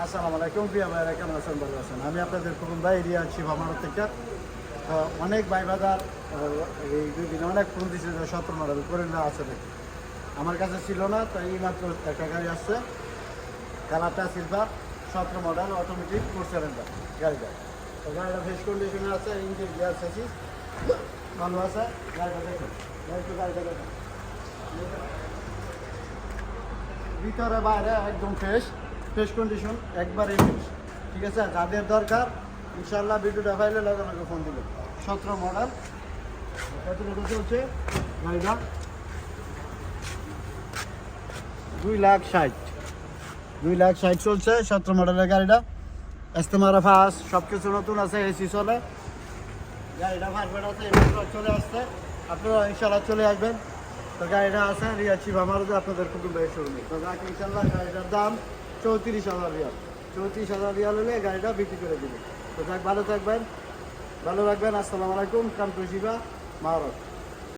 আসসালামু আলাইকুম প্রিয় ভাইরা, কেমন আছেন? ভালো আছেন? আমি আপনাদের খুকুন ভাই, এরিয়া শিব আমার থেকে অনেক ভাই বাজার এই দুই দিনে অনেক ফোন দিচ্ছে যে 17 মডেল করে না আছে দেখি। আমার কাছে ছিল না, তো এই মাত্র একটা গাড়ি আসছে, কালারটা সিলভার, 17 মডেল, অটোমেটিক 4 সিলিন্ডার গাড়িটা। তো গাড়িটা ফ্রেশ কন্ডিশনে আছে, ইঞ্জিন গিয়ার চেসিস ভালো আছে। গাড়িটা দেখুন, গাড়িটা দেখুন, ভিতরে বাইরে একদম ফ্রেশ ফ্রেশ কন্ডিশন, একবারে ফ্রেশ। ঠিক আছে, যাদের দরকার ইনশাল্লাহ ভিডিওটা পাইলে লগে লগে ফোন দিবেন। 17 মডেল, কতটুকু চলছে গাড়িটা? 2,60,000, 2,60,000 চলছে 17 মডেলের গাড়িটা। এস্তেমারা ফাস্ট, সব কিছু নতুন আছে, এসি চলে, গাড়িটা পারফেক্ট আছে, চলে আসছে। আপনারা ইনশাল্লাহ চলে আসবেন। তো গাড়িটা আছে রিয়াছি ভামারুদে আপনাদের কুটুম ভাই শোরুমে। তো যাকে ইনশাল্লাহ গাড়িটার দাম 34,000 রিয়াল, 34,000 রিয়াল হলে গাড়িটা বিক্রি করে দিবেন। তো যাক, ভালো থাকবেন, ভালো রাখবেন। আসসালামু আলাইকুম, কামতু শিবা মারত।